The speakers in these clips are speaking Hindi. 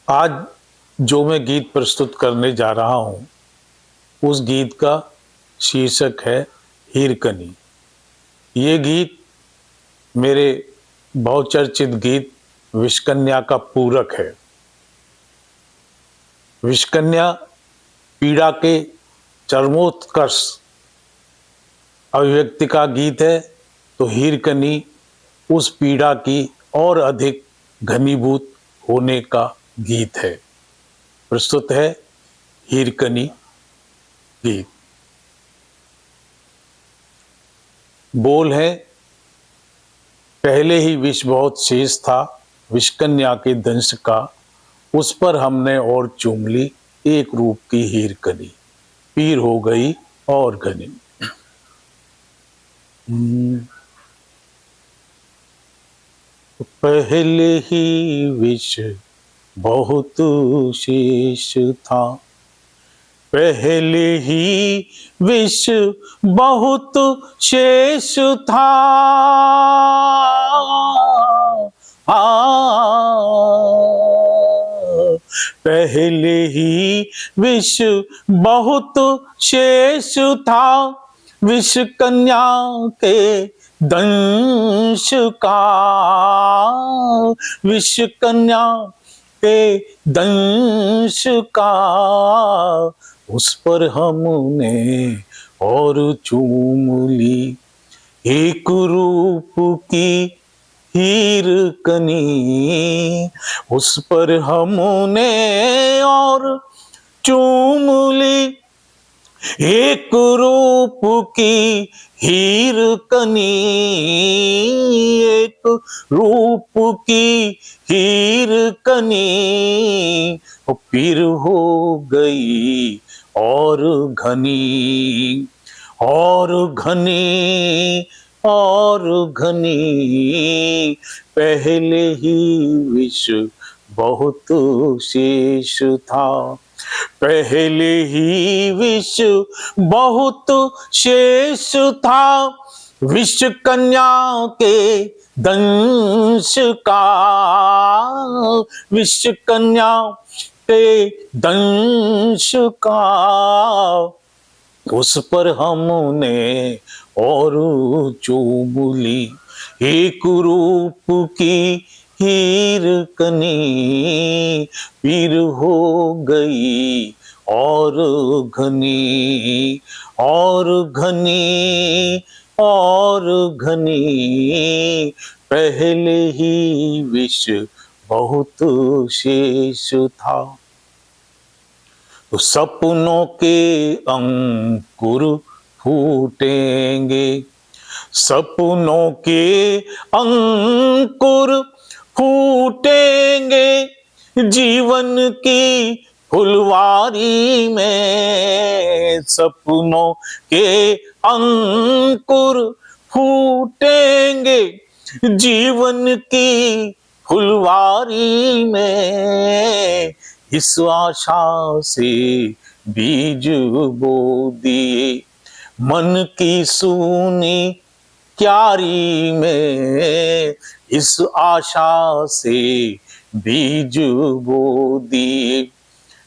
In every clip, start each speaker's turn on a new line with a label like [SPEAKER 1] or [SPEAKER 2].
[SPEAKER 1] आज जो मैं गीत प्रस्तुत करने जा रहा हूँ उस गीत का शीर्षक है हीरकनी। ये गीत मेरे बहुचर्चित गीत विषकन्या का पूरक है। विषकन्या पीड़ा के चरमोत्कर्ष अभिव्यक्ति का गीत है, तो हीरकनी उस पीड़ा की और अधिक घनीभूत होने का गीत है। प्रस्तुत है हीरकनी गीत। बोल है, पहले ही विष बहुत शेष था विषकन्या के दंश का, उस पर हमने और चूम ली एक रूप की हीरकनी, पीर हो गई और घनी। पहले ही विष बहुत शेष था, पहले ही विष बहुत शेष था। पहले ही विष बहुत शेष था, विषकन्या के दंश का, विषकन्या के दंश का, उस पर हमने और चूम ली एक रूप की हीरकनी, उस पर हमने और चूम ली एक रूप की हीरकनी, एक रूप की हीरकनी, पीर हो गई और घनी और घनी और घनी। पहले ही विष बहुत शेष था, पहले ही विष बहुत शेष था, विषकन्या के दंश का, विषकन्या के दंश का, उस पर हमने और चूम ली एक रूप की हीरकनी, पीर हो गई और घनी और घनी और घनी। पहले ही विष बहुत शेष था, तो सपनों के अंकुर फूटेंगे, सपनों के अंकुर फूटेंगे, जीवन की फुलवारी में सपनों के अंकुर फूटेंगे, जीवन की फुलवारी में। इस आशा से बीज बो दिए मन की सूनी क्यारी में, इस आशा से बीज बो दिए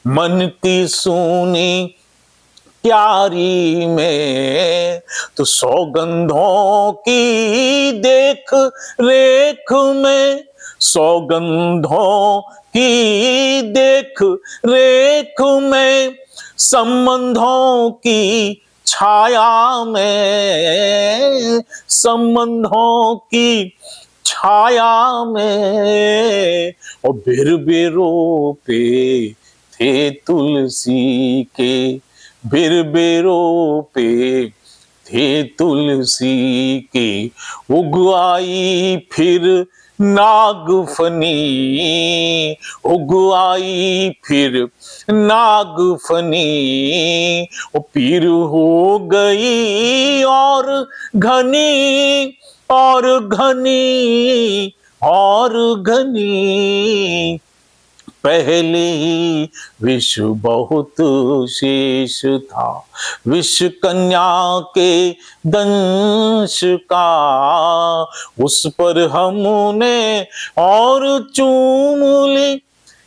[SPEAKER 1] मन की सूनी क्यारी में, तो सौगंधों की देख रेख में, सौगंधों की देख रेख में, संबंधों की छाया में, संबंधों की छाया में, और बिरबिरों पे थे तुलसी के, बिरबिरों पे थे तुलसी के, उग आई फिर नागफनी, उग आई फिर नागफनी, वो पीर हो गई और घनी और घनी और घनी। पहले ही विष बहुत शेष था, विषकन्या के दंश का, उस पर हमने और चूम ली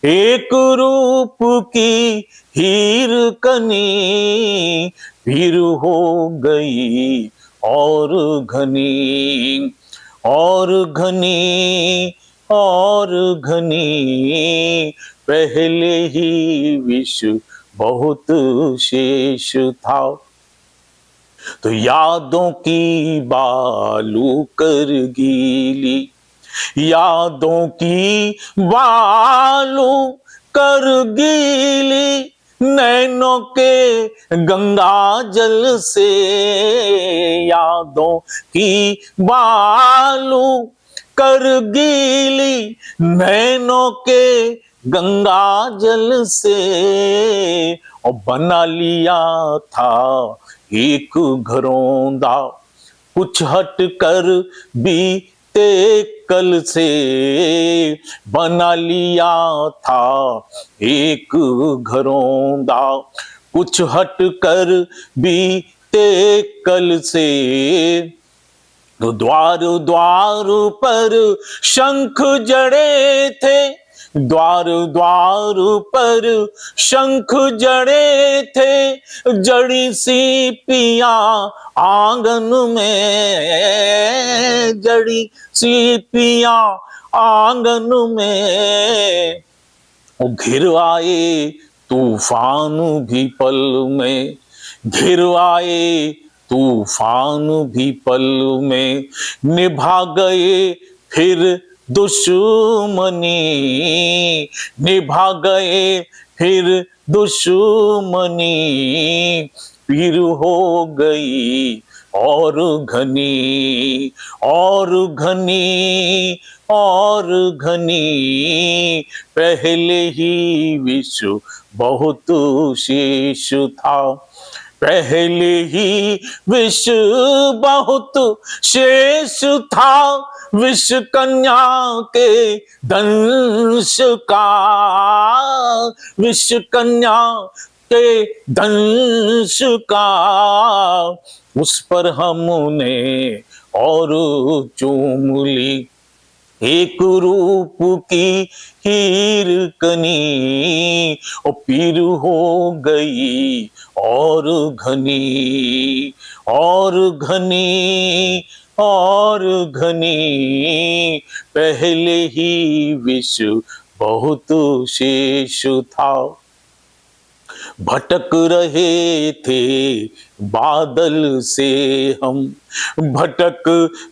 [SPEAKER 1] एक रूप की हीर कनी फिर हो गई और घनी, और घनी, और घनी। पहले ही विष बहुत शेष था, तो यादों की बालू कर गीली, यादों की बालू कर गीली। नैनों के गंगा जल से यादों की बालू कर गीली, नैनों के गंगा जल से। और बना लिया था एक घरौंदा, कुछ हट कर बीते कल से। बना लिया था एक घरौंदा, कुछ हट कर बीते कल से। तो द्वार द्वार पर शंख जड़े थे, द्वार द्वार पर शंख जड़े थे। जड़ी सी पिया आंगन में, जड़ी सी पिया आंगन में। घिर आए तूफान भी पल में, घिर आए तूफान भी पल में। निभा गए फिर दुश्मनी, निभा गए फिर दुश्मनी। पीर हो गई और घनी, और घनी, और घनी। पहले ही विश्व बहुत शेष था, पहले ही विष बहुत शेष था। विष कन्या के दंश का, विष कन्या के दंश का। उस पर हमने और चूम ली एक रूप की हीर कनी। ओ पीर हो गई और घनी, और घनी, और घनी। पहले ही विष बहुत शेष था। भटक रहे थे बादल से हम, भटक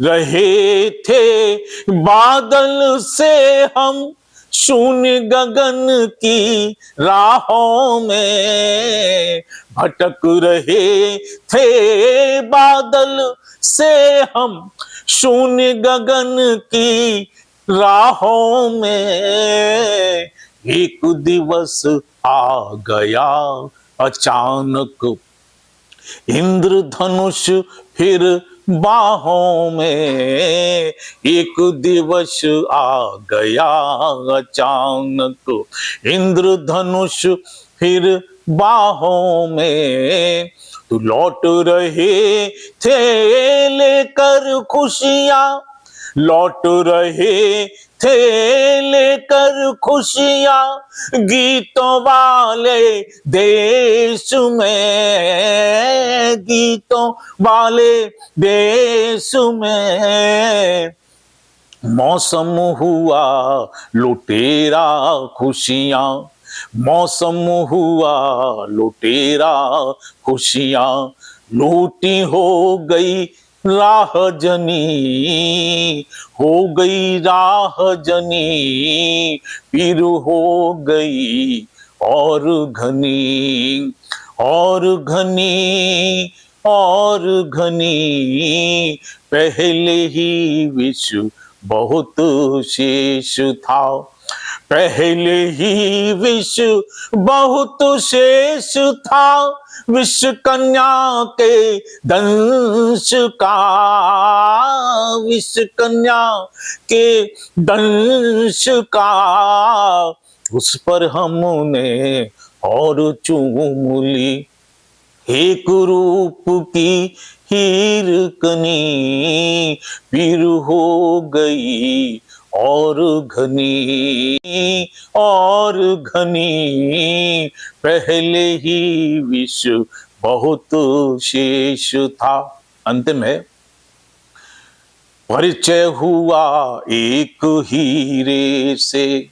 [SPEAKER 1] रहे थे बादल से हम। शून्य गगन की राहों में भटक रहे थे बादल से हम। शून्य गगन की राहों में एक दिवस आ गया अचानक इंद्रधनुष फिर बाहों में। एक दिवस आ गया अचानक इंद्रधनुष फिर बाहों में। तो लौट रहे थे लेकर खुशियां, लौट रहे थे लेकर खुशियां। गीतों वाले देश में, गीतों वाले देश में। मौसम हुआ लुटेरा खुशियां, मौसम हुआ लुटेरा खुशियां। लूटी हो गई राह जनी, हो गई राह जनी। पीर हो गई और घनी, और घनी, और घनी। पहले ही विश्व बहुत शेष था, पहले ही विश्व बहुत शेष था। विष कन्या के दंश का, विष कन्या के दंश का। उस पर हमने और चूम ली एक रूप की हीर कनी। पीर हो गई और घनी और घनी, पहले ही विश्व बहुत शेष था। अंतिम है, परिचय हुआ एक हीरे से,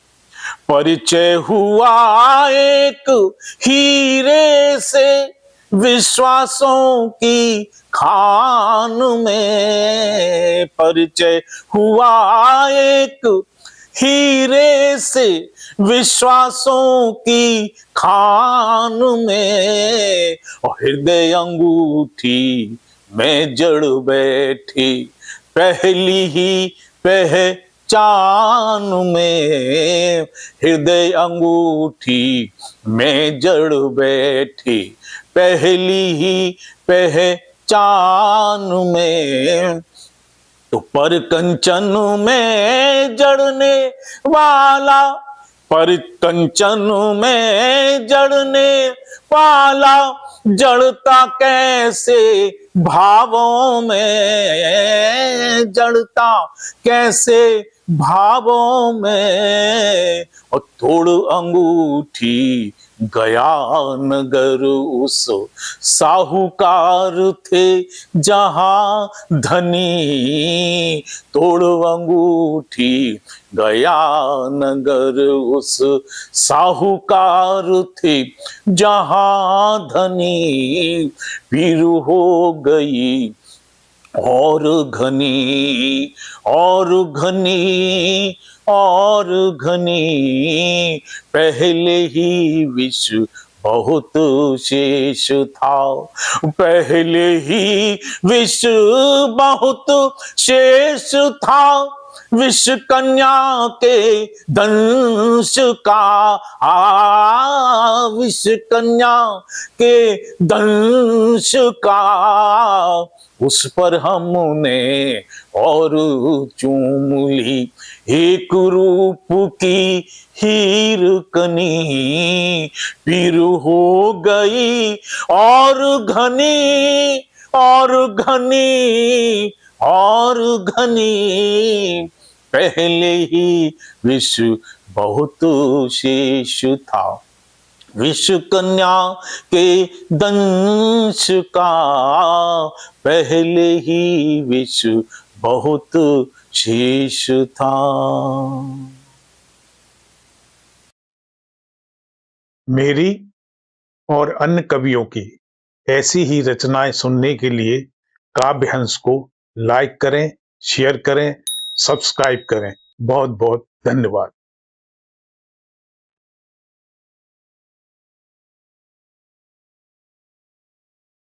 [SPEAKER 1] परिचय हुआ एक हीरे से, विश्वासों की खान में। परिचय हुआ एक हीरे से, विश्वासों की खान में। और हृदय अंगूठी में जड़ बैठी, पहली ही पहचान में। हृदय अंगूठी में जड़ बैठी, पहली ही पहचान में। तो पर कंचन में जड़ने वाला, पर कंचन में जड़ने वाला, जड़ता कैसे भावों में, जड़ता कैसे भावों में। और तोड़ अंगूठी गया नगर उस साहूकार थे जहां धनी। तोड़ अंगूठी गया नगर उस साहूकार थे जहां धनी। फिर हो गई और घनी और घनी और घनी, पहले ही विश्व बहुत शेष था। पहले ही विश्व बहुत शेष था, विष कन्या के दंश का। विष कन्या के दंश का, उस पर हमने और चूम ली एक रूप की हीर कनी। फिर हो गई और घनी और घनी और घनी, पहले ही विश्व बहुत शेष था। विश्व कन्या के दंश का, पहले ही विश्व बहुत शेष था। मेरी और अन्य कवियों की ऐसी ही रचनाएं सुनने के लिए काव्य हंस को लाइक करें, शेयर करें, सब्सक्राइब करें। बहुत बहुत धन्यवाद।